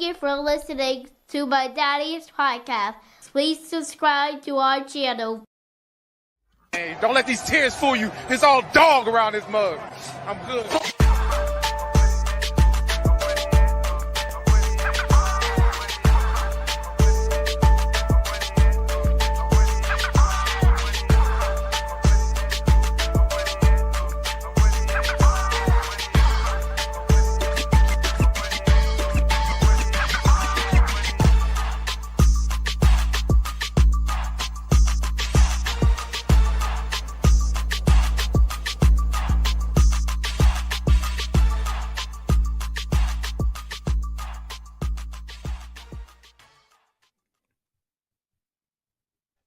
you for listening to my daddy's podcast. Please subscribe to our channel. Hey, don't let these tears fool you. There's all dog around this mug. I'm good.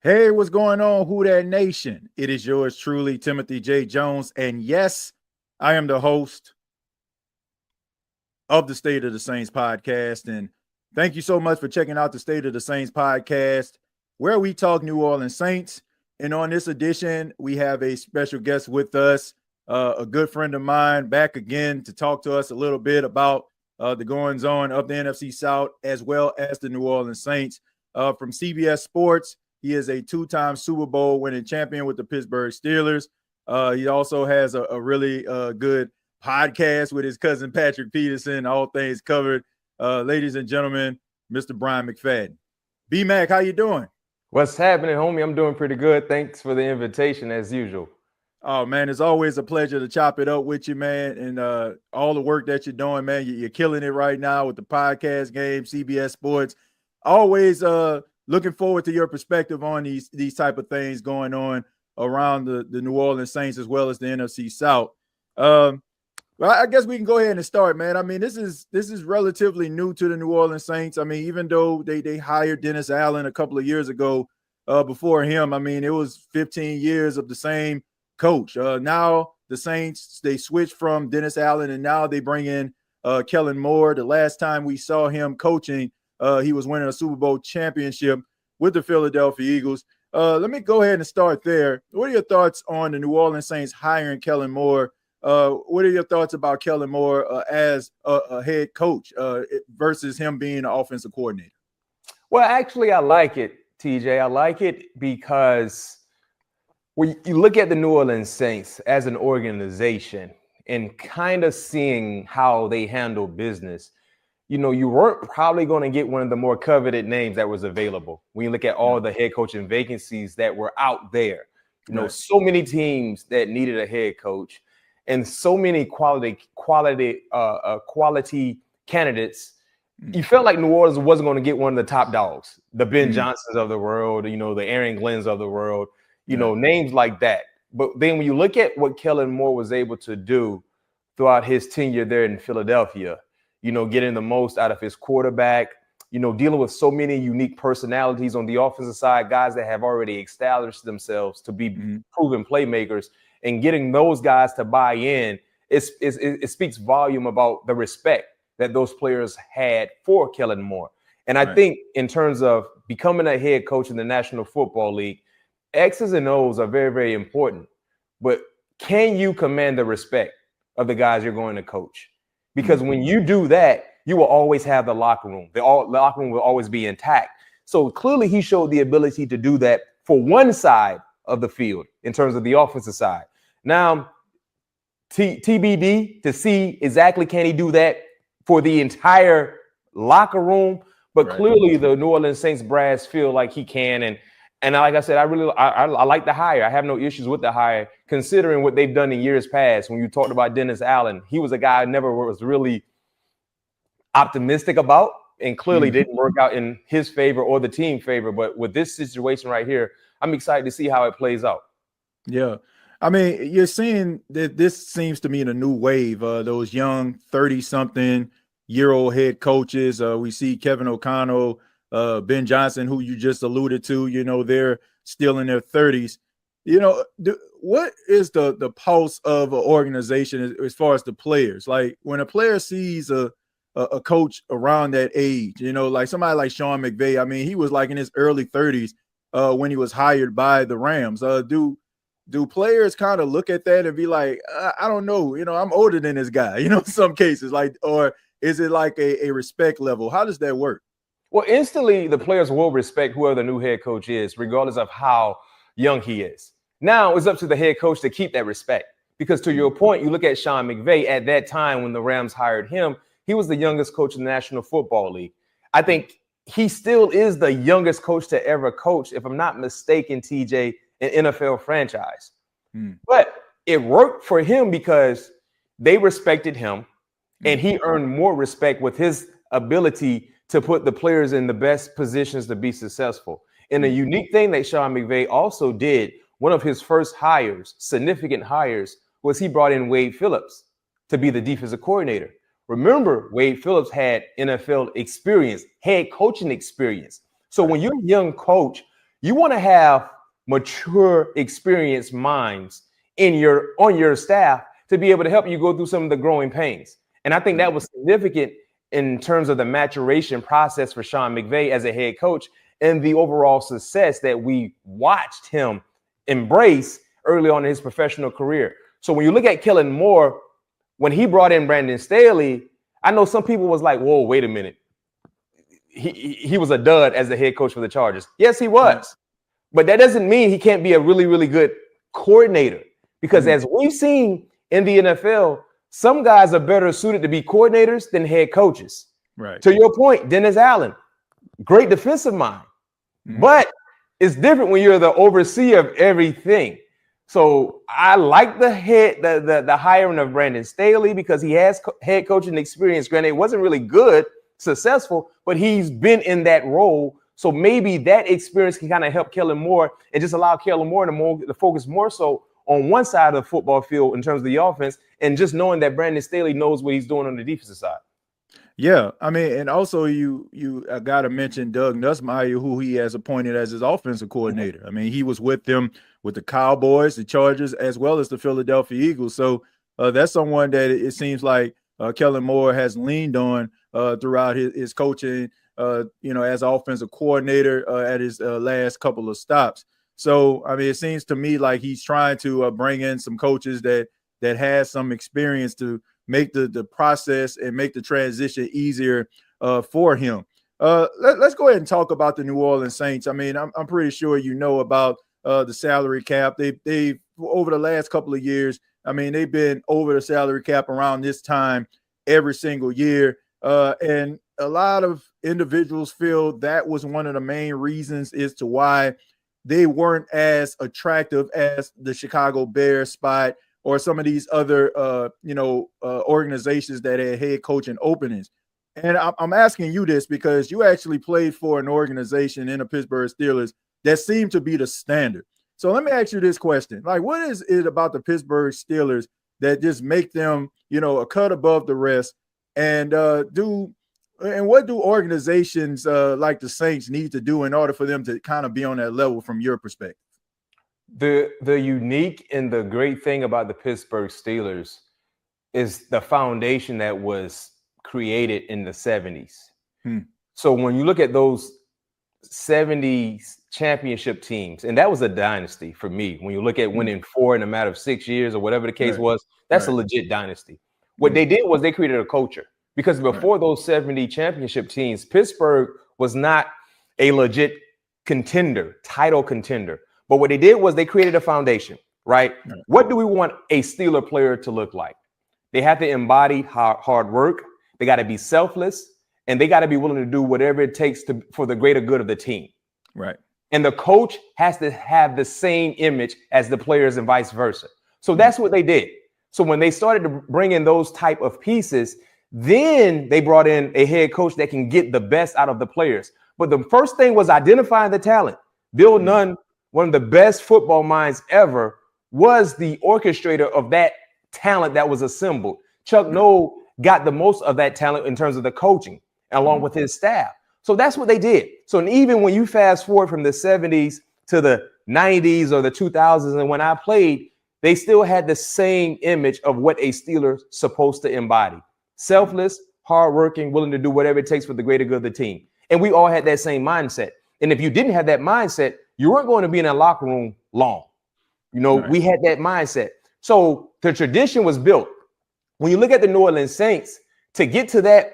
Hey, what's going on, Who Dat Nation? It is yours truly, Timothy J. Jones. And yes, I am the host of the State of the Saints podcast. And thank you so much for checking out the State of the Saints podcast, where we talk New Orleans Saints. And on this edition, we have a special guest with us, a good friend of mine, back again to talk to us a little bit about the goings-on of the NFC South, as well as the New Orleans Saints. From CBS Sports, he is a two-time Super Bowl winning champion with the Pittsburgh Steelers. He also has a really good podcast with his cousin Patrick Peterson, All Things Covered. Ladies and gentlemen, Mr. Bryan McFadden. B-Mac, how you doing? What's happening, homie? I'm doing pretty good. Thanks for the invitation, as usual. Oh, man, it's always a pleasure to chop it up with you, man, and all the work that you're doing, man. You're killing it right now with the podcast game, CBS Sports. Always looking forward to your perspective on these type of things going on around the New Orleans Saints as well as the NFC South. Well, I guess we can go ahead and start, man. I mean, this is relatively new to the New Orleans Saints. I mean, even though they hired Dennis Allen a couple of years ago, before him, I mean, it was 15 years of the same coach. Now the Saints, they switched from Dennis Allen, and now they bring in Kellen Moore. The last time we saw him coaching, he was winning a Super Bowl championship with the Philadelphia Eagles. Let me go ahead and start there. What are your thoughts on the New Orleans Saints hiring Kellen Moore? What are your thoughts about Kellen Moore as a head coach versus him being an offensive coordinator? Well, actually, I like it, TJ. I like it because when you look at the New Orleans Saints as an organization and kind of seeing how they handle business, you know, you weren't probably going to get one of the more coveted names that was available when you look at all the head coaching vacancies that were out there. You know, so many teams that needed a head coach and so many quality candidates. You felt like New Orleans wasn't going to get one of the top dogs, the Ben Johnsons of the world, you know, the Aaron Glenns of the world, you know, names like that. But then when you look at what Kellen Moore was able to do throughout his tenure there in Philadelphia, you know, getting the most out of his quarterback, you know, dealing with so many unique personalities on the offensive side, guys that have already established themselves to be proven playmakers, and getting those guys to buy in, it speaks volume about the respect that those players had for Kellen Moore. And I think in terms of becoming a head coach in the National Football League, X's and O's are very, very important. But can you command the respect of the guys you're going to coach? Because when you do that, you will always have the locker room. The locker room will always be intact. So clearly he showed the ability to do that for one side of the field in terms of the offensive side. Now, TBD to see exactly can he do that for the entire locker room. But clearly the New Orleans Saints brass feel like he can. And like I said, I like the hire. I have no issues with the hire, considering what they've done in years past. When you talked about Dennis Allen, he was a guy I never was really optimistic about, and clearly didn't work out in his favor or the team favor. But with this situation right here, I'm excited to see how it plays out. Yeah. I mean, you're seeing that this seems to me a new wave. Those young 30-something-year-old head coaches. We see Kevin O'Connell, Ben Johnson, who you just alluded to, you know, they're still in their 30s. You know, what is the pulse of an organization as far as the players? Like when a player sees a coach around that age, you know, like somebody like Sean McVay, I mean, he was like in his early 30s when he was hired by the Rams. Do players kind of look at that and be like, I don't know, you know, I'm older than this guy, you know, in some cases, like, or is it like a respect level? How does that work? Well, instantly the players will respect whoever the new head coach is, regardless of how young he is. Now it's up to the head coach to keep that respect. Because to your point, you look at Sean McVay at that time when the Rams hired him, he was the youngest coach in the National Football League. I think he still is the youngest coach to ever coach, if I'm not mistaken, TJ, an NFL franchise. But it worked for him because they respected him and he earned more respect with his ability to put the players in the best positions to be successful. And a unique thing that Sean McVay also did, one of his first hires, significant hires, was he brought in Wade Phillips to be the defensive coordinator. Remember, Wade Phillips had NFL experience, head coaching experience. So when you're a young coach, you want to have mature, experienced minds on your staff to be able to help you go through some of the growing pains. And I think that was significant in terms of the maturation process for Sean McVay as a head coach and the overall success that we watched him embrace early on in his professional career. So when you look at Kellen Moore, when he brought in Brandon Staley, I know some people was like, whoa, wait a minute. He was a dud as the head coach for the Chargers. Yes, he was. But that doesn't mean he can't be a really, really good coordinator. Because as we've seen in the NFL, some guys are better suited to be coordinators than head coaches. Right. To your point, Dennis Allen, great defensive mind. But it's different when you're the overseer of everything. So I like the hiring of Brandon Staley because he has head coaching experience. Granted, it wasn't really good, successful, but he's been in that role. So maybe that experience can kind of help Kellen Moore and just allow Kellen Moore to focus more so on one side of the football field in terms of the offense, and just knowing that Brandon Staley knows what he's doing on the defensive side. Yeah, I mean, and also you got to mention Doug Nussmeier, who he has appointed as his offensive coordinator. I mean, he was with them with the Cowboys, the Chargers, as well as the Philadelphia Eagles. So that's someone that it seems like Kellen Moore has leaned on throughout his coaching, as offensive coordinator at his last couple of stops. So, I mean, it seems to me like he's trying to bring in some coaches that has some experience to make the process and make the transition easier for him. Let's go ahead and talk about the New Orleans Saints. I mean, I'm pretty sure you know about the salary cap. They over the last couple of years, I mean, they've been over the salary cap around this time every single year. And a lot of individuals feel that was one of the main reasons as to why they weren't as attractive as the Chicago Bears spot or some of these other, organizations that had head coaching openings. And I'm asking you this because you actually played for an organization in the Pittsburgh Steelers that seemed to be the standard. So let me ask you this question. Like, what is it about the Pittsburgh Steelers that just make them, a cut above the rest? And what do organizations like the Saints need to do in order for them to kind of be on that level from your perspective? The unique and the great thing about the Pittsburgh Steelers is the foundation that was created in the 70s. So when you look at those 70s championship teams, and that was a dynasty for me. When you look at winning 4 in a matter of 6 years or whatever the case was, that's a legit dynasty. What they did was they created a culture. Because before those 70 championship teams, Pittsburgh was not a legit title contender. But what they did was they created a foundation, right? What do we want a Steeler player to look like? They have to embody hard work. They got to be selfless, and they got to be willing to do whatever it takes for the greater good of the team. Right. And the coach has to have the same image as the players and vice versa. So that's what they did. So when they started to bring in those type of pieces, then they brought in a head coach that can get the best out of the players. But the first thing was identifying the talent. Bill Nunn, one of the best football minds ever, was the orchestrator of that talent that was assembled. Chuck Noll got the most of that talent in terms of the coaching, along with his staff. So that's what they did. So even when you fast forward from the 70s to the 90s or the 2000s, and when I played, they still had the same image of what a Steeler's supposed to embody. Selfless, hardworking, willing to do whatever it takes for the greater good of the team. And we all had that same mindset. And if you didn't have that mindset, you weren't going to be in that locker room long. We had that mindset. So the tradition was built. When you look at the New Orleans Saints, To get to that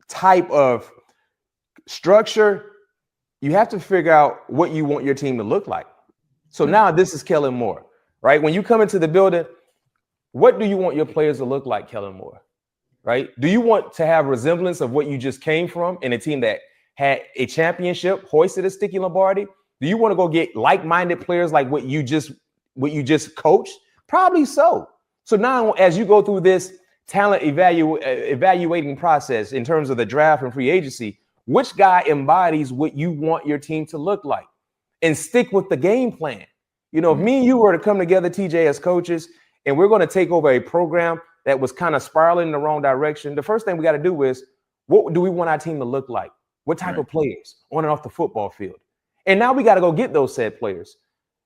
type of structure, you have to figure out what you want your team to look like. So now this is Kellen Moore, right? When you come into the building, what do you want your players to look like, Kellen Moore, right? Do you want to have resemblance of what you just came from in a team that had a championship, hoisted a Sticky Lombardi? Do you want to go get like-minded players like what you just coached? Probably so. So now as you go through this talent evaluating process in terms of the draft and free agency, which guy embodies what you want your team to look like? And stick with the game plan. You know, if me and you were to come together, TJ, as coaches, and we're going to take over a program that was kind of spiraling in the wrong direction, the first thing we got to do is, what do we want our team to look like? What type of players on and off the football field? And now we got to go get those said players.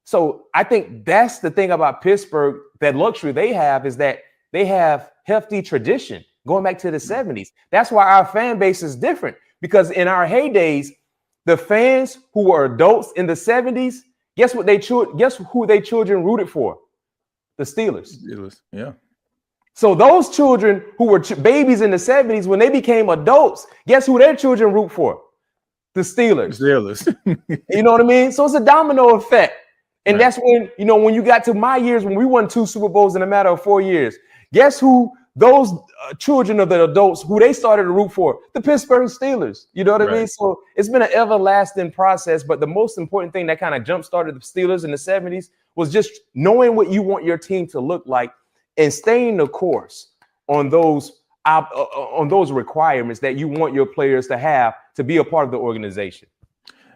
So I think that's the thing about Pittsburgh, that luxury they have is that they have hefty tradition going back to the 70s. That's why our fan base is different, because in our heydays, the fans who were adults in the 70s, guess who their children rooted for? The Steelers. Yeah. So those children who were babies in the 70s, when they became adults, guess who their children root for? The Steelers. You know what I mean? So it's a domino effect. And that's when, you know, when you got to my years, when we won 2 Super Bowls in a matter of 4 years, guess who those children of the adults, who they started to root for? The Pittsburgh Steelers. You know what I mean? So it's been an everlasting process. But the most important thing that kind of jump-started the Steelers in the 70s was just knowing what you want your team to look like and staying the course on those requirements that you want your players to have to be a part of the organization.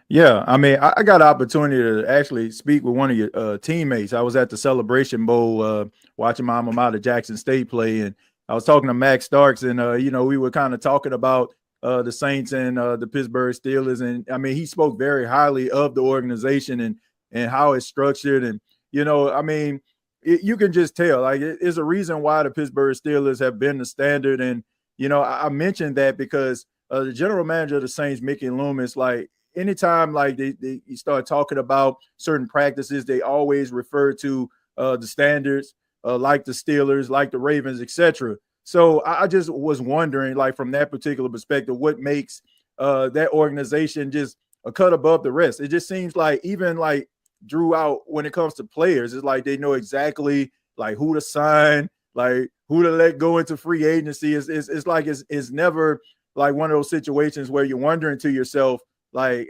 Yeah, I mean, I got an opportunity to actually speak with one of your teammates. I was at the Celebration Bowl watching my alma mater, Jackson State, play, and I was talking to Max Starks, and you know, we were kind of talking about the Saints and the Pittsburgh Steelers, and I mean, he spoke very highly of the organization and how it's structured, and you know, I mean, you can just tell, like, it's a reason why the Pittsburgh Steelers have been the standard, and you know, I mentioned that because the general manager of the Saints, Mickey Loomis, like, anytime like they start talking about certain practices, they always refer to the standards, like the Steelers, like the Ravens, etc. So I just was wondering, like, from that particular perspective, what makes that organization just a cut above the rest? It just seems like even like Drew out when it comes to players, it's like they know exactly like who to sign, like who to let go into free agency. It's like it's never like one of those situations where you're wondering to yourself, like,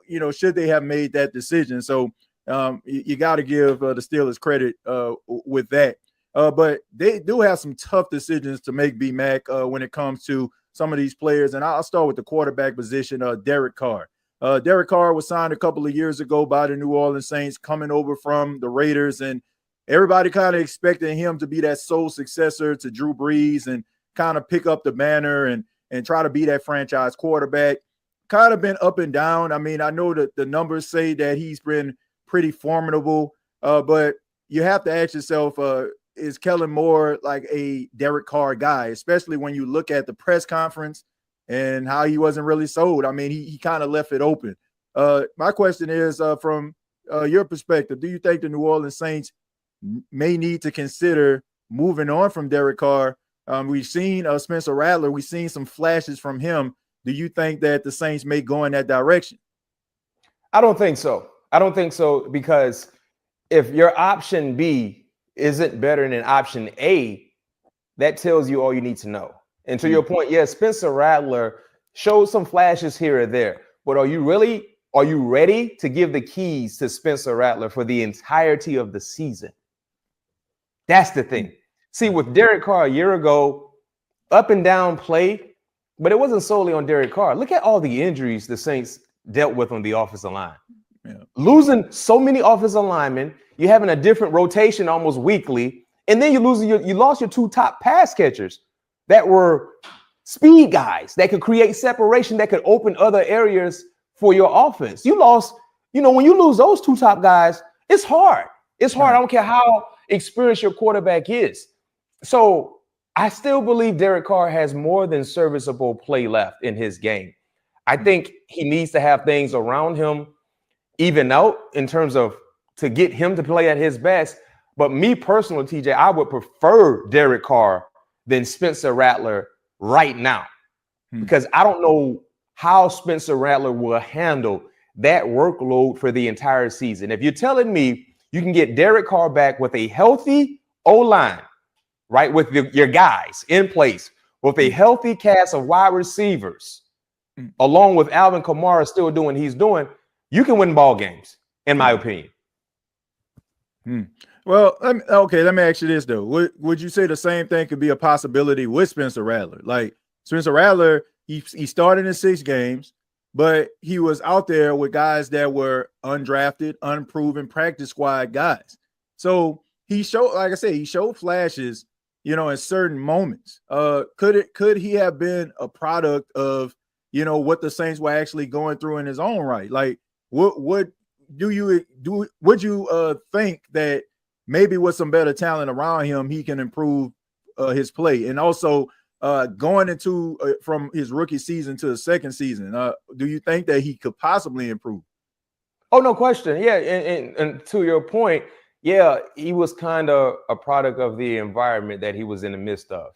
you know, should they have made that decision? So you got to give the Steelers credit with that. But they do have some tough decisions to make, B-Mac, when it comes to some of these players. And I'll start with the quarterback position, Derek Carr. Derek Carr was signed a couple of years ago by the New Orleans Saints, coming over from the Raiders. And everybody kind of expected him to be that sole successor to Drew Brees and kind of pick up the banner and try to be that franchise quarterback. Kind of been up and down. I mean, I know that the numbers say that he's been pretty formidable, but you have to ask yourself, is Kellen Moore like a Derek Carr guy, especially when you look at the press conference and how he wasn't really sold? I mean, he kind of left it open. My question is, from your perspective, do you think the New Orleans Saints may need to consider moving on from Derek Carr? We've seen Spencer Rattler. We've seen some flashes from him. Do you think that the Saints may go in that direction? I don't think so. I don't think so, because if your option B isn't better than option A, that tells you all you need to know. And to your point, yes, Spencer Rattler showed some flashes here or there, but are you ready to give the keys to Spencer Rattler for the entirety of the season? That's the thing. See, with Derek Carr a year ago, up and down play, but it wasn't solely on Derek Carr. Look at all the injuries the Saints dealt with on the offensive line. Yeah. Losing so many offensive linemen, you're having a different rotation almost weekly, and then you lost your 2 top pass catchers that were speed guys that could create separation, that could open other areas for your offense. You lost, you know, when you lose those 2 top guys, it's hard. It's hard. I don't care how experienced your quarterback is. So I still believe Derek Carr has more than serviceable play left in his game. I think he needs to have things around him even out in terms of to get him to play at his best. But me personally, TJ, I would prefer Derek Carr than Spencer Rattler right now, because I don't know how Spencer Rattler will handle that workload for the entire season. If you're telling me you can get Derek Carr back with a healthy O-line, right, with your guys in place, with a healthy cast of wide receivers, along with Alvin Kamara still doing what he's doing, you can win ball games, in my opinion. Well, let me ask you this, though. Would you say the same thing could be a possibility with Spencer Rattler? Like, Spencer Rattler, he started in 6 games, but he was out there with guys that were undrafted, unproven practice squad guys. So he showed, like I said, he showed flashes, in certain moments. Could he have been a product of, what the Saints were actually going through in his own right? Like, would you think that maybe with some better talent around him, he can improve his play? And also going into from his rookie season to the second season, do you think that he could possibly improve? Oh, no question. Yeah. And to your point, yeah, he was kind of a product of the environment that he was in the midst of,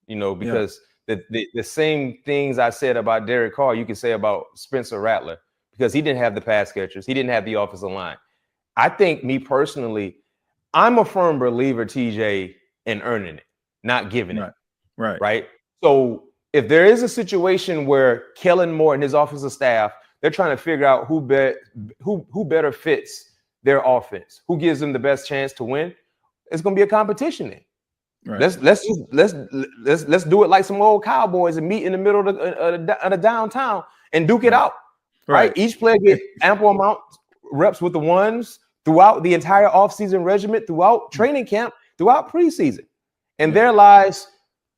because the same things I said about Derek Carr, you can say about Spencer Rattler, because he didn't have the pass catchers. He didn't have the offensive line. I think, me personally, I'm a firm believer, TJ, in earning it, not giving it. Right. So if there is a situation where Kellen Moore and his offensive staff, they're trying to figure out who better fits their offense, who gives them the best chance to win, it's going to be a competition then. Right. Let's do it like some old cowboys and meet in the middle of the downtown and duke it out. Right. Each player get ample amount reps with the ones throughout the entire offseason regimen, throughout training camp, throughout preseason. And there lies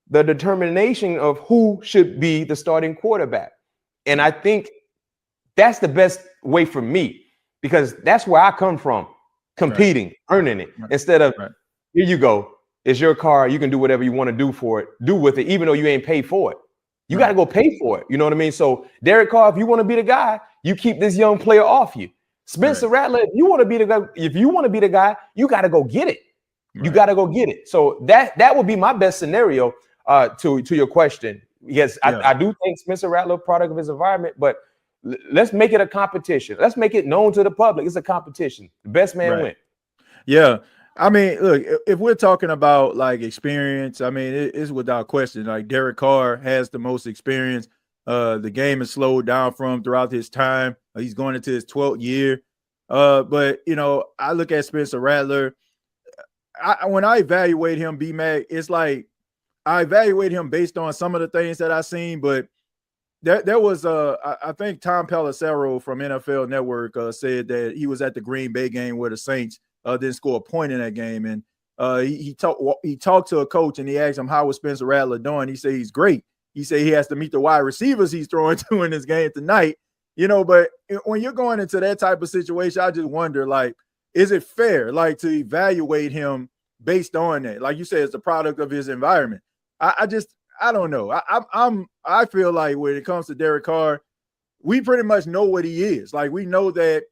the determination of who should be the starting quarterback. And I think that's the best way for me, because that's where I come from, competing, earning it, instead of, here you go, it's your car, you can do whatever you want to do with it, even though you ain't paid for it. You got to go pay for it. You know what I mean? So Derek Carr, if you want to be the guy, you keep this young player off you. Spencer Rattler, if you want to be the guy, you got to go get it. You got to go get it. So that would be my best scenario to your question. Yes, I do think Spencer Rattler product of his environment, but let's make it a competition. Let's make it known to the public. It's a competition. The best man win. Yeah. I mean, look, if we're talking about like experience, I mean, it's without question. Like Derek Carr has the most experience. The game has slowed down for him throughout his time. He's going into his 12th year. But, I look at Spencer Rattler. When I evaluate him, B-Mac, it's like I evaluate him based on some of the things that I've seen. But there was, I think Tom Pelissero from NFL Network said that he was at the Green Bay game where the Saints didn't score a point in that game. And he talked to a coach and he asked him, how was Spencer Rattler doing? He said he's great. He said he has to meet the wide receivers he's throwing to in this game tonight. But when you're going into that type of situation, I just wonder, like, is it fair, like, to evaluate him based on that? Like you said, it's the product of his environment. I don't know. I feel like when it comes to Derek Carr, we pretty much know what he is. Like, we know that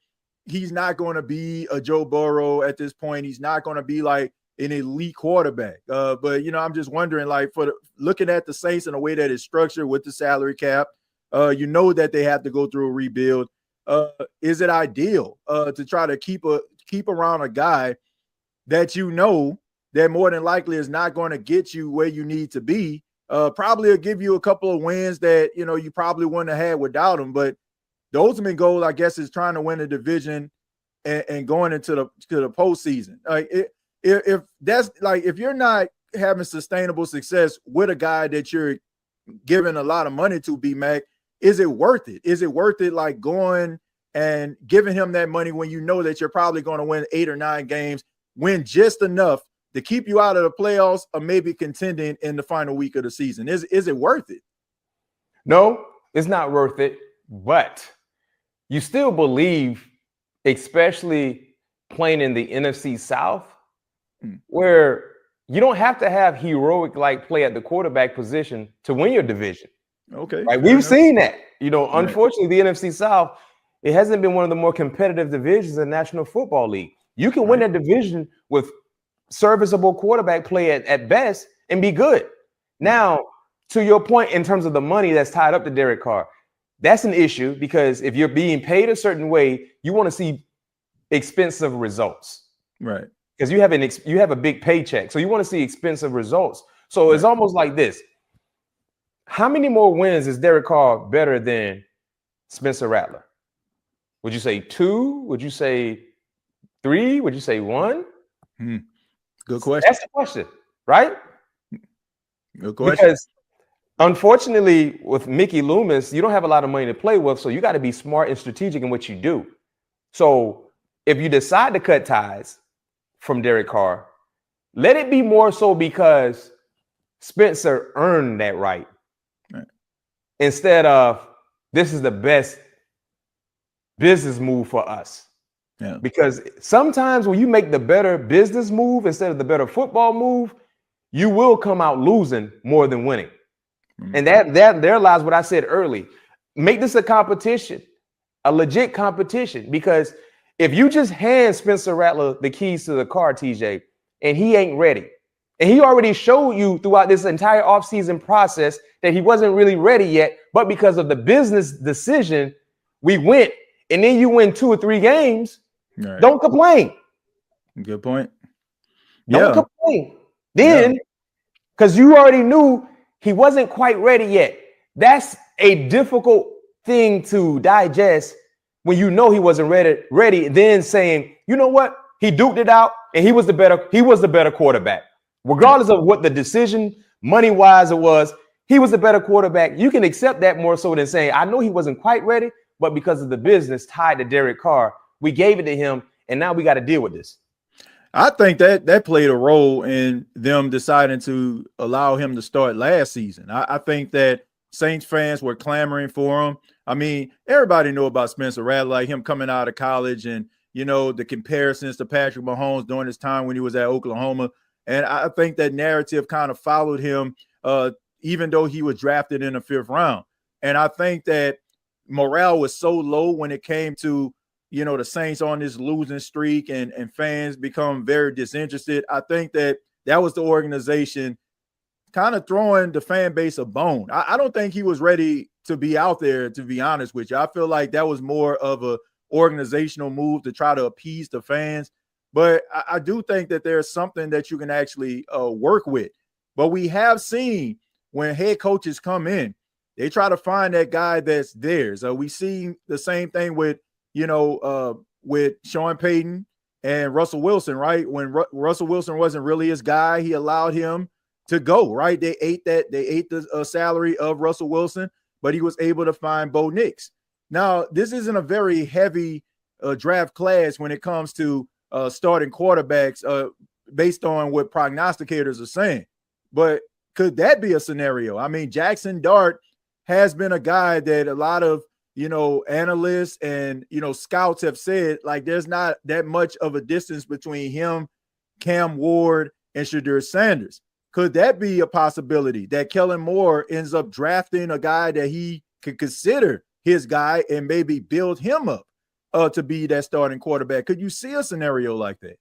he's not going to be a Joe Burrow at this point. He's not going to be like an elite quarterback. But I'm just wondering, like, looking at the Saints in a way that is structured with the salary cap, that they have to go through a rebuild. Is it ideal to try to keep around a guy that that more than likely is not going to get you where you need to be? Probably will give you a couple of wins that you probably wouldn't have had without him. But the ultimate goal, I guess, is trying to win a division and going into the postseason. Like, if you're not having sustainable success with a guy that you're giving a lot of money to, B-Mac, is it worth it? Is it worth it, like, going and giving him that money when you know that you're probably going to win 8 or 9 games, win just enough to keep you out of the playoffs or maybe contending in the final week of the season? Is it worth it? No, it's not worth it. But you still believe, especially playing in the NFC South, where you don't have to have heroic like play at the quarterback position to win your division. Okay. Right? We've seen that. Unfortunately, the NFC South, it hasn't been one of the more competitive divisions in the National Football League. You can win that division with serviceable quarterback play at best and be good. Now, to your point, in terms of the money that's tied up to Derek Carr, that's an issue because if you're being paid a certain way, you want to see expensive results, right? Because you have a big paycheck, so you want to see expensive results. So it's almost like this: how many more wins is Derek Carr better than Spencer Rattler? Would you say 2? Would you say 3? Would you say 1? Good question. That's the question, right? Good question. Because unfortunately, with Mickey Loomis, you don't have a lot of money to play with, so you got to be smart and strategic in what you do. So if you decide to cut ties from Derek Carr, let it be more so because Spencer earned that right. Instead of this is the best business move for us. Yeah. Because sometimes when you make the better business move instead of the better football move, you will come out losing more than winning. And that there lies what I said early. Make this a competition, a legit competition. Because if you just hand Spencer Rattler the keys to the car, TJ, and he ain't ready, and he already showed you throughout this entire offseason process that he wasn't really ready yet, but because of the business decision, we went, and then you win 2 or 3 games, don't complain. Good point. Don't complain. Then, because you already knew he wasn't quite ready yet. That's a difficult thing to digest when you know he wasn't ready. Then saying, you know what? He duked it out and he was the better quarterback. Regardless of what the decision money-wise it was, he was the better quarterback. You can accept that more so than saying, I know he wasn't quite ready, but because of the business tied to Derek Carr, we gave it to him, and now we got to deal with this. I think that played a role in them deciding to allow him to start last season. I think that Saints fans were clamoring for him. I mean, everybody knew about Spencer Rattler, like him coming out of college and, you know, the comparisons to Patrick Mahomes during his time when he was at Oklahoma. And I think that narrative kind of followed him, even though he was drafted in the 5th round. And I think that morale was so low when it came to, you know, the Saints on this losing streak and fans become very disinterested. I think that was the organization kind of throwing the fan base a bone. I don't think he was ready to be out there, to be honest with you. I feel like that was more of a organizational move to try to appease the fans. But I do think that there's something that you can actually work with. But we have seen when head coaches come in, they try to find that guy that's theirs. We see the same thing with, you know, with Sean Payton and Russell Wilson, right? When Russell Wilson wasn't really his guy, he allowed him to go, right? They ate the salary of Russell Wilson, but he was able to find Bo Nix. Now, this isn't a very heavy draft class when it comes to starting quarterbacks based on what prognosticators are saying. But could that be a scenario? I mean, Jackson Dart has been a guy that a lot of, you know, analysts and, you know, scouts have said, like, there's not that much of a distance between him, Cam Ward, and Shadur Sanders. Could that be a possibility that Kellen Moore ends up drafting a guy that he could consider his guy and maybe build him up to be that starting quarterback? Could you see a scenario like that?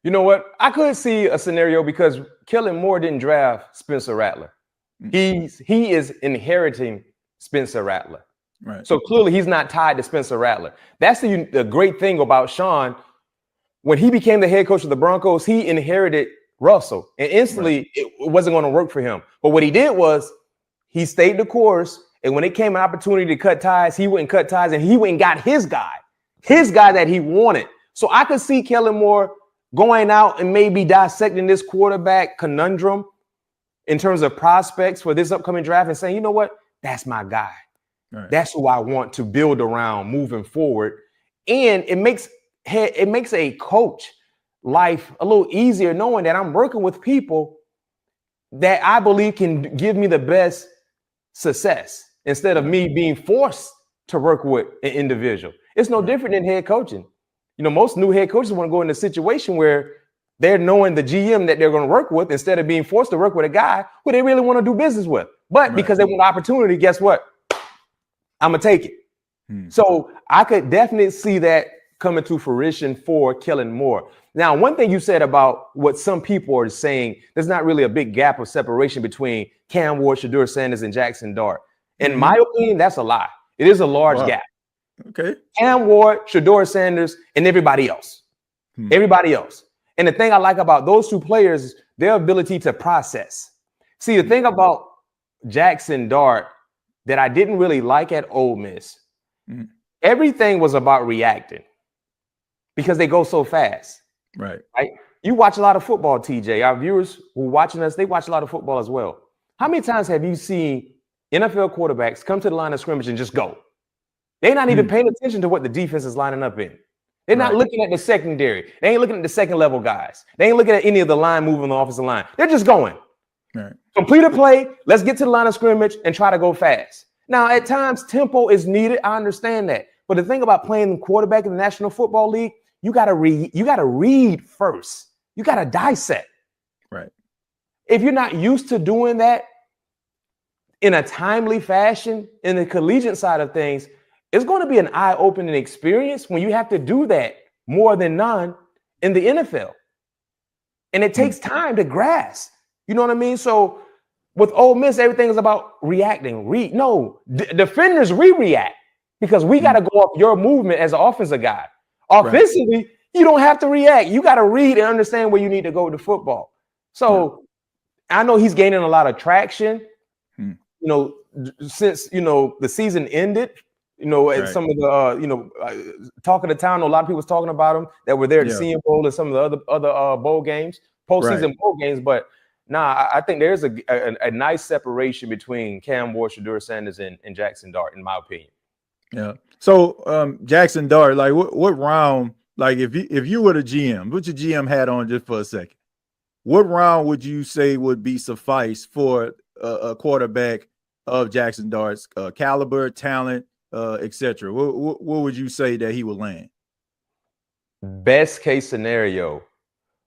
You know what? I could see a scenario because Kellen Moore didn't draft Spencer Rattler. He is inheriting Spencer Rattler. Right. So clearly he's not tied to Spencer Rattler. That's the great thing about Sean. When he became the head coach of the Broncos, he inherited Russell. And instantly it wasn't going to work for him. But what he did was he stayed the course. And when it came an opportunity to cut ties, he went and cut ties and he went and got his guy that he wanted. So I could see Kellen Moore going out and maybe dissecting this quarterback conundrum in terms of prospects for this upcoming draft and saying, you know what? That's my guy. Right. That's who I want to build around moving forward. And it makes a coach life a little easier knowing that I'm working with people that I believe can give me the best success instead of me being forced to work with an individual. It's no different than head coaching. You know, most new head coaches want to go in a situation where they're knowing the GM that they're going to work with instead of being forced to work with a guy who they really want to do business with. But because they want opportunity, guess what? I'm going to take it. So I could definitely see that coming to fruition for Kellen Moore. Now, one thing you said about what some people are saying, there's not really a big gap of separation between Cam Ward, Shedeur Sanders, and Jackson Dart. In my opinion, that's a lie. It is a large gap. Okay. Cam Ward, Shedeur Sanders, and everybody else. Everybody else. And the thing I like about those two players is their ability to process. See, the thing about Jackson Dart that I didn't really like at Ole Miss, everything was about reacting because they go so fast. Right. You watch a lot of football, TJ. Our viewers who are watching us, they watch a lot of football as well. How many times have you seen NFL quarterbacks come to the line of scrimmage and just go? They're not even paying attention to what the defense is lining up in. They're not looking at the secondary. They ain't looking at the second level guys. They ain't looking at any of the line moving on the offensive line. They're just going. Right. Complete a play. Let's get to the line of scrimmage and try to go fast. Now, at times, tempo is needed. I understand that. But the thing about playing quarterback in the National Football League, you gotta read. You gotta read first. You gotta dissect. Right. If you're not used to doing that in a timely fashion in the collegiate side of things, it's going to be an eye-opening experience when you have to do that more than none in the NFL. And it takes time to grasp. You know what I mean? So with Ole Miss, everything is about reacting. Defenders react because we got to go off your movement as an offensive guy. Offensively, you don't have to react. You got to read and understand where you need to go with the football. So I know he's gaining a lot of traction, since, the season ended. And some of the, talk of the town, a lot of people was talking about him that were there at the Senior Bowl and some of the other bowl games, postseason bowl games. But I think there's a nice separation between Cam Ward, Shedeur Sanders, and Jackson Dart, in my opinion. Yeah. So Jackson Dart, like what round? Like if you were the GM, put your GM hat on just for a second. What round would you say would be suffice for a quarterback of Jackson Dart's caliber, talent, etc.? What would you say that he would land? Best case scenario,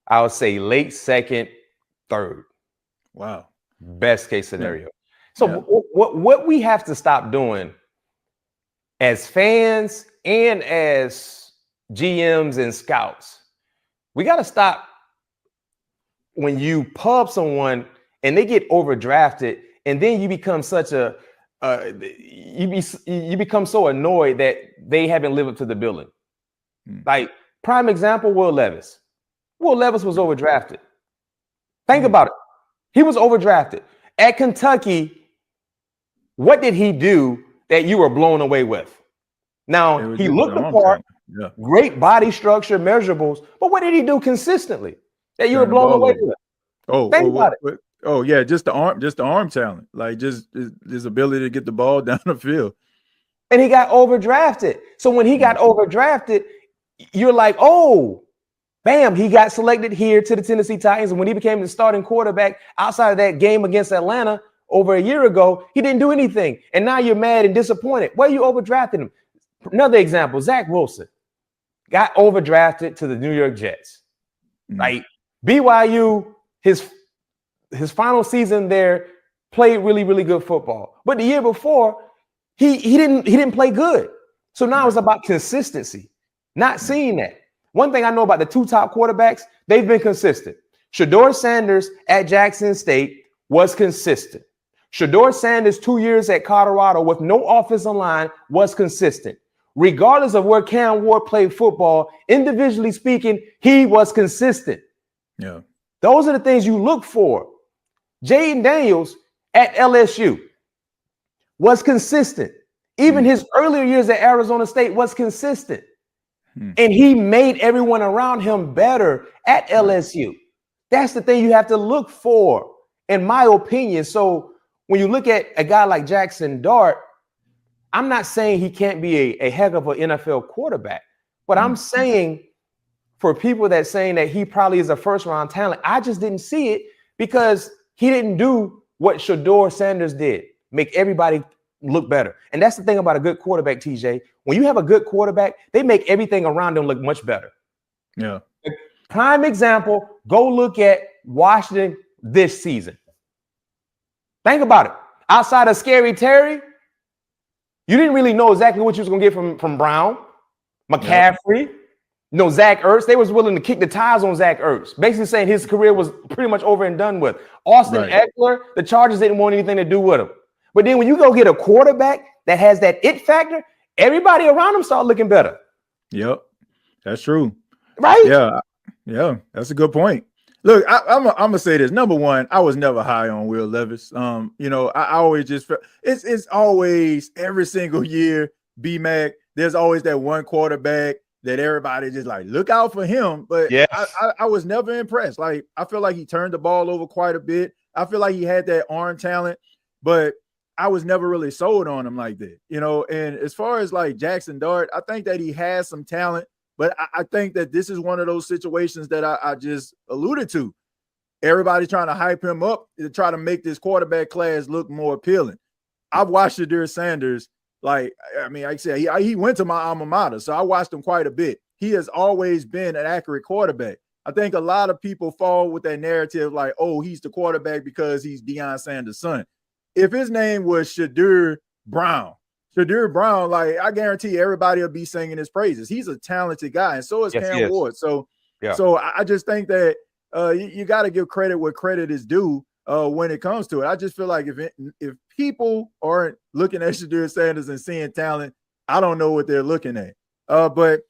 I would say late second, third. Wow. Best case scenario. So what we have to stop doing as fans and as GMs and scouts, we got to stop when you pub someone and they get overdrafted, and then you become such a you become so annoyed that they haven't lived up to the billing. Like prime example, Will Levis. Will Levis was overdrafted. Think about it. He was overdrafted at Kentucky. What did he do that you were blown away with? Now he looked the part, great body structure, measurables, but what did he do consistently that you were blown away with? Think about it. Oh yeah, just the arm talent, like just his ability to get the ball down the field. And he got overdrafted. So when he got overdrafted, you're like, oh, bam, he got selected here to the Tennessee Titans. And when he became the starting quarterback outside of that game against Atlanta over a year ago, he didn't do anything. And now you're mad and disappointed. Why are you overdrafting him? Another example, Zach Wilson got overdrafted to the New York Jets. Like BYU, his final season there, played really, really good football. But the year before, he didn't play good. So now it's about consistency. Not seeing that. One thing I know about the two top quarterbacks, they've been consistent. Shedeur Sanders at Jackson State was consistent. Shedeur Sanders 2 years at Colorado with no offensive line was consistent. Regardless of where Cam Ward played football, individually speaking, he was consistent. Yeah. Those are the things you look for. Jaden Daniels at LSU was consistent. Even his earlier years at Arizona State was consistent. And he made everyone around him better at LSU. That's the thing you have to look for, in my opinion. So when you look at a guy like Jackson Dart, I'm not saying he can't be a heck of an NFL quarterback, but I'm saying for people that saying that he probably is a first-round talent, I just didn't see it because he didn't do what Shedeur Sanders did, make everybody look better. And that's the thing about a good quarterback, TJ. When you have a good quarterback, they make everything around them look much better. Yeah. Prime example, go look at Washington this season. Think about it. Outside of Scary Terry, you didn't really know exactly what you was going to get from Brown, McCaffrey, No, Zach Ertz, they was willing to kick the tires on Zach Ertz, basically saying his career was pretty much over and done with. Austin Eckler, the Chargers didn't want anything to do with him. But then when you go get a quarterback that has that it factor, everybody around him start looking better. Yep, that's true. Right? Yeah, that's a good point. Look, I'm gonna say this. Number one, I was never high on Will Levis. I always just felt it's always every single year, B-Mac, there's always that one quarterback that everybody just like, look out for him. But yes. I was never impressed. Like, I feel like he turned the ball over quite a bit. I feel like he had that arm talent, but I was never really sold on him like that, And as far as like Jackson Dart, I think that he has some talent, but I think that this is one of those situations that I just alluded to. Everybody's trying to hype him up to try to make this quarterback class look more appealing. I've watched Shedeur Sanders. Like I said, he went to my alma mater, so I watched him quite a bit. He has always been an accurate quarterback. I think a lot of people fall with that narrative like, oh, he's the quarterback because he's Deion Sanders' son. If his name was Shedeur Brown, like, I guarantee everybody will be singing his praises. He's a talented guy, and so is Cam Ward. So I just think that you got to give credit where credit is due. When it comes to it, I just feel like if people aren't looking at Shedeur Sanders and seeing talent, I don't know what they're looking at. But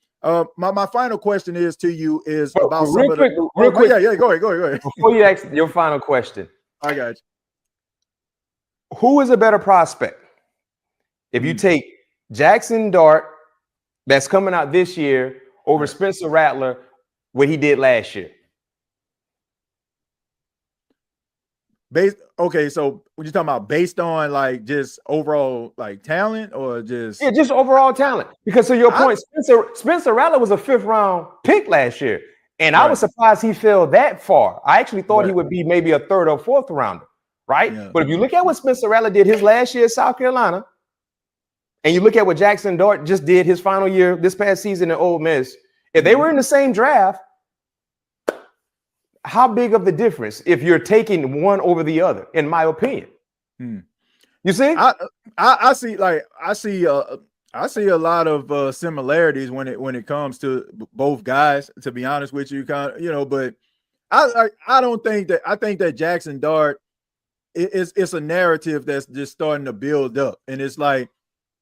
my final question is to you is about real quick. Yeah, go ahead. Before you ask your final question, I got you. Who is a better prospect? If you take Jackson Dart, that's coming out this year, over Spencer Rattler, what he did last year. So when you're talking about based on like just overall like talent or just just overall talent, because to your point, Spencer Rattler was a 5th round pick last year, and I was surprised he fell that far. I actually thought he would be maybe a 3rd or 4th rounder, right? Yeah. But if you look at what Spencer Rattler did his last year at South Carolina, and you look at what Jackson Dart just did his final year this past season at Ole Miss, if they were in the same draft, how big of the difference if you're taking one over the other, in my opinion? You see? I see a lot of similarities when it comes to both guys, to be honest with you, but I don't think that. I think that Jackson Dart it's a narrative that's just starting to build up, and it's like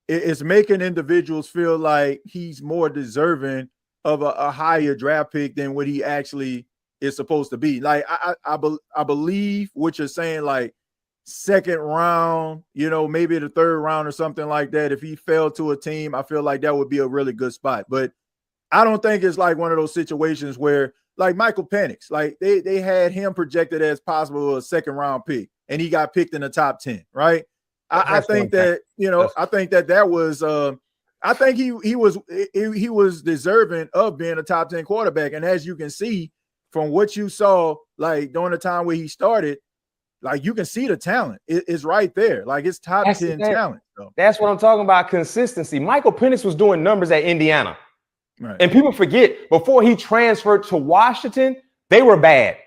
it's making individuals feel like he's more deserving of a higher draft pick than what he actually is supposed to be. Like I believe what you're saying, like 2nd round, maybe the 3rd round or something like that. If he fell to a team, I feel like that would be a really good spot. But I don't think it's like one of those situations where like Michael Penix, like they had him projected as possible a 2nd round pick, and he got picked in the top 10, right? I think that, I think that was I think he was deserving of being a top 10 quarterback. And as you can see from what you saw, like during the time where he started, like you can see the talent. It's right there. Like it's top 10 talent. So. That's what I'm talking about. Consistency. Michael Penix was doing numbers at Indiana. Right. And people forget, before he transferred to Washington, they were bad.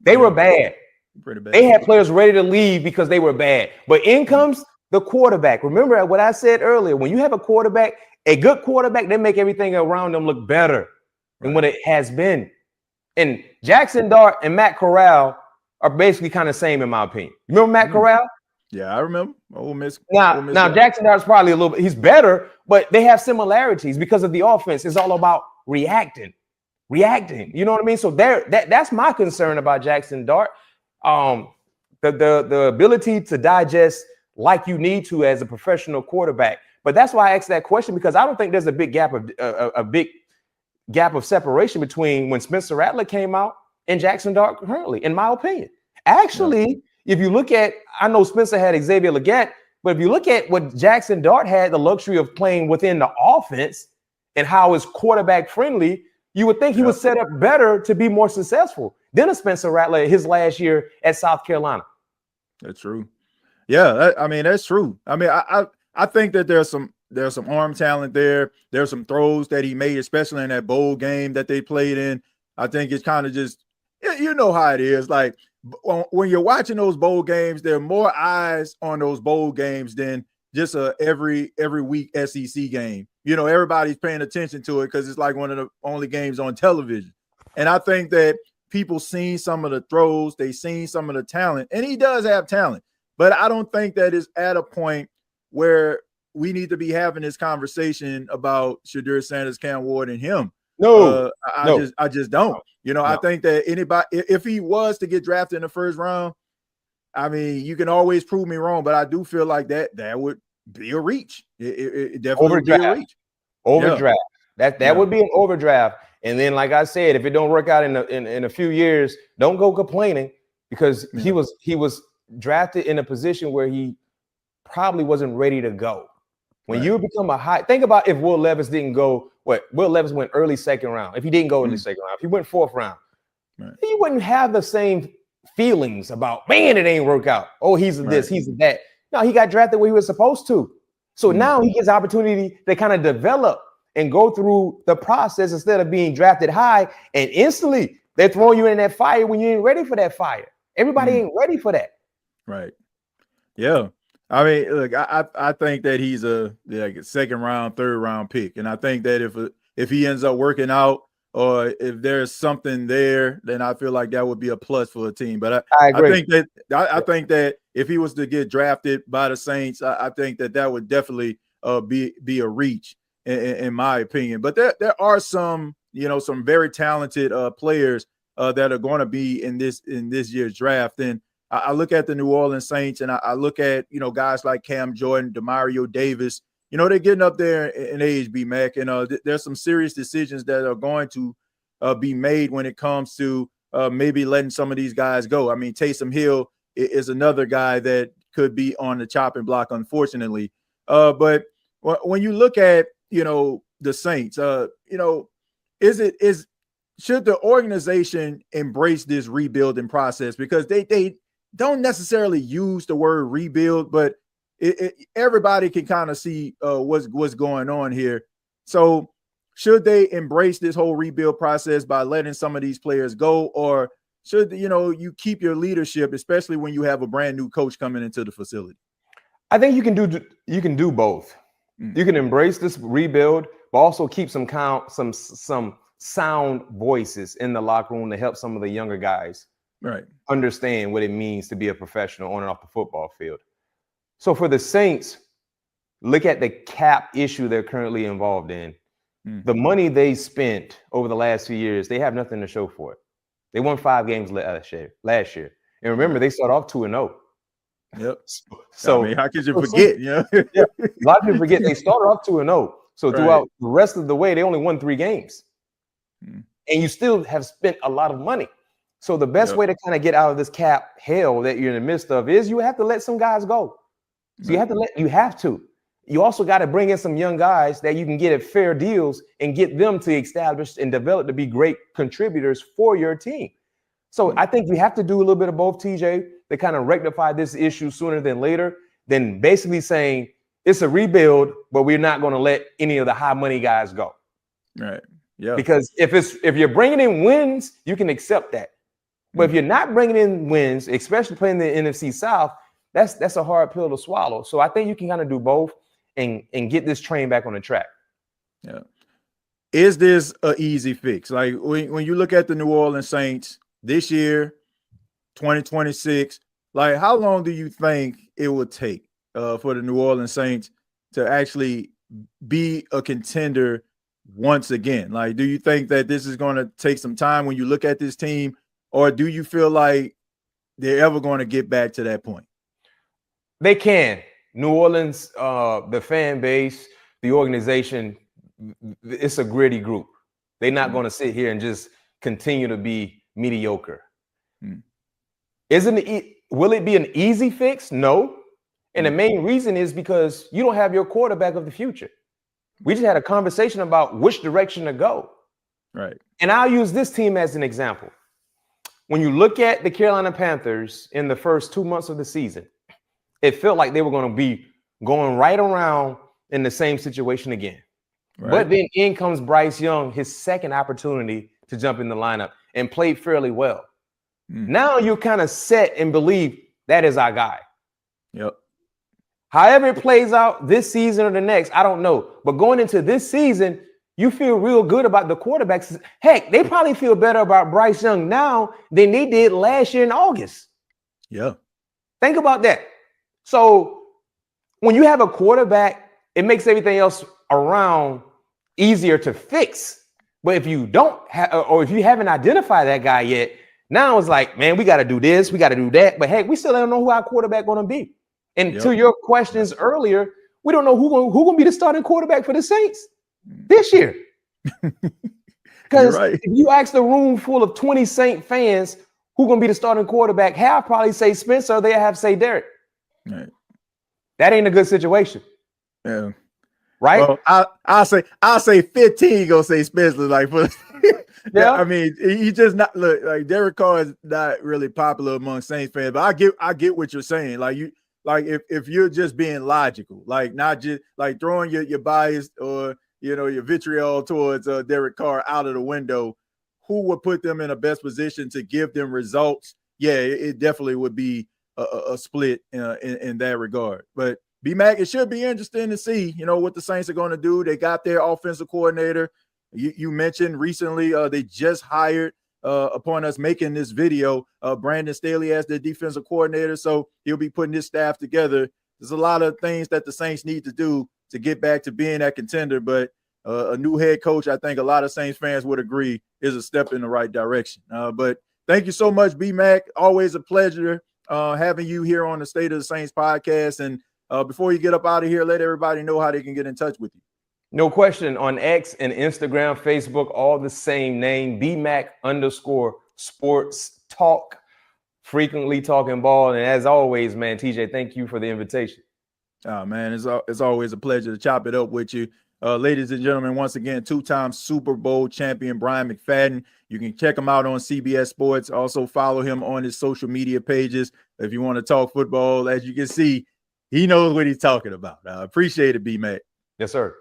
They were bad. Pretty bad. They had players ready to leave because they were bad. But in comes the quarterback. Remember what I said earlier. When you have a quarterback, a good quarterback, they make everything around them look better than what it has been. And Jackson Dart and Matt Corral are basically kind of the same in my opinion. You remember Matt Corral? Yeah, I remember. Ole Miss. Now Jackson Dart's probably a little bit, he's better, but they have similarities because of the offense. It's all about reacting. You know what I mean? So that's my concern about Jackson Dart. The ability to digest like you need to as a professional quarterback. But that's why I asked that question, because I don't think there's a big gap of separation between when Spencer Rattler came out and Jackson Dart currently, in my opinion. Actually, if you look at, I know Spencer had Xavier Legette, but if you look at what Jackson Dart had, the luxury of playing within the offense and how it's quarterback friendly, you would think he was set up better to be more successful than a Spencer Rattler his last year at South Carolina. That's true. Yeah, that's true. I mean, I think that there's some arm talent there. There's some throws that he made, especially in that bowl game that they played in. I think it's kind of just, you know how it is. Like when you're watching those bowl games, there are more eyes on those bowl games than just a every week SEC game. You know, everybody's paying attention to it because it's like one of the only games on television. And I think that people seen some of the throws, they seen some of the talent, and he does have talent. But I don't think that is at a point where we need to be having this conversation about Shadur Sanders, Cam Ward, and him. No, I just don't. You know, no. I think that anybody, if he was to get drafted in the first round, I mean, you can always prove me wrong, but I do feel like that would be a reach. It definitely would be a reach. Overdraft. That would be an overdraft. And then, like I said, if it don't work out in a few years, don't go complaining because he was drafted in a position where he probably wasn't ready to go. When you become a high, think about if Will Levis didn't go. Will Levis went early second round. If he didn't go in the second round, if he went fourth round, he wouldn't have the same feelings about, man, it ain't work out. Oh, he's this, he's that. No, he got drafted where he was supposed to. So now he gets opportunity to kind of develop and go through the process instead of being drafted high and instantly they're throwing you in that fire when you ain't ready for that fire. Everybody ain't ready for that. Right. Yeah. I mean, look, I think that he's a second round, third round pick. And I think that if he ends up working out or if there's something there, then I feel like that would be a plus for a team. But I agree. I think that if he was to get drafted by the Saints, I think that would definitely be a reach in my opinion. But there are some very talented players that are going to be in this year's draft. And I look at the New Orleans Saints and I look at, guys like Cam Jordan, Demario Davis, they're getting up there in age, B-Mac. And there's some serious decisions that are going to be made when it comes to maybe letting some of these guys go. I mean, Taysom Hill is another guy that could be on the chopping block, unfortunately. But when you look at, the Saints, should the organization embrace this rebuilding process? Because they don't necessarily use the word rebuild, but everybody can kind of see what's going on here. So should they embrace this whole rebuild process by letting some of these players go, or should you keep your leadership, especially when you have a brand new coach coming into the facility? I think you can do both. You can embrace this rebuild, but also keep some sound voices in the locker room to help some of the younger guys understand what it means to be a professional on and off the football field. So for the Saints, look at the cap issue they're currently involved in. The money they spent over the last few years, they have nothing to show for it. They won 5 games last year. And remember, they start off 2-0. Yep. So I mean, how could you forget? Yeah, a lot of people forget they started off 2-0. So throughout the rest of the way, they only won 3 games. And you still have spent a lot of money. So the best way to kind of get out of this cap hell that you're in the midst of is you have to let some guys go. So you have to. You also got to bring in some young guys that you can get at fair deals and get them to establish and develop to be great contributors for your team. So I think you have to do a little bit of both, TJ, to kind of rectify this issue sooner than later, than basically saying it's a rebuild, but we're not going to let any of the high money guys go. Right. Yeah. Because if you're bringing in wins, you can accept that. But if you're not bringing in wins, especially playing the NFC South, that's a hard pill to swallow. So I think you can kind of do both and get this train back on the track. Yeah. Is this an easy fix? Like when you look at the New Orleans Saints this year, 2026, like how long do you think it would take for the New Orleans Saints to actually be a contender once again? Like, do you think that this is going to take some time when you look at this team, or do you feel like they're ever going to get back to that point? They can. New Orleans, the fan base, the organization, it's a gritty group. They're not going to sit here and just continue to be mediocre. Will it be an easy fix? No. And the main reason is because you don't have your quarterback of the future. We just had a conversation about which direction to go. Right. And I'll use this team as an example. When you look at the Carolina Panthers in the first 2 months of the season, it felt like they were going to be going right around in the same situation again. Right. But then in comes Bryce Young, his second opportunity to jump in the lineup, and played fairly well. Now you're kind of set and believe that is our guy. Yep. However it plays out this season or the next, I don't know. But going into this season, you feel real good about the quarterbacks. Heck, they probably feel better about Bryce Young now than they did last year in August. Yeah. Think about that. So when you have a quarterback, it makes everything else around easier to fix. But if you don't have, or if you haven't identified that guy yet, now it's like, man, we got to do this, we got to do that. But heck, we still don't know who our quarterback going to be. And to your questions earlier, we don't know who going to be the starting quarterback for the Saints this year. Because if you ask the room full of 20 Saint fans who going to be the starting quarterback, half probably say Spencer, or they have say Derek. Right. That ain't a good situation. Yeah. Right? Well, I'll say 15 gonna say Spencer. Like, for yeah, I mean, he just not look like Derek Carr is not really popular among Saints fans, but I get what you're saying. Like, you like if you're just being logical, like not just like throwing your bias or your vitriol towards Derek Carr out of the window, who would put them in a best position to give them results? Yeah, it definitely would be a split in that regard. But B-Mac, it should be interesting to see, what the Saints are going to do. They got their offensive coordinator. You mentioned recently they just hired, upon us making this video, Brandon Staley as their defensive coordinator. So he'll be putting his staff together. There's a lot of things that the Saints need to do to get back to being that contender. But a new head coach, I think a lot of Saints fans would agree, is a step in the right direction. But thank you so much, B-Mac. Always a pleasure having you here on the State of the Saints podcast. And before you get up out of here, let everybody know how they can get in touch with you. No question. On X and Instagram, Facebook, all the same name, BMAC_sports talk, frequently talking ball. And as always, man, TJ, thank you for the invitation. Oh, man, it's always a pleasure to chop it up with you. Ladies and gentlemen, once again, two-time Super Bowl champion Bryant McFadden. You can check him out on CBS Sports. Also follow him on his social media pages if you want to talk football. As you can see, he knows what he's talking about. I appreciate it, B-Mac. Yes, sir.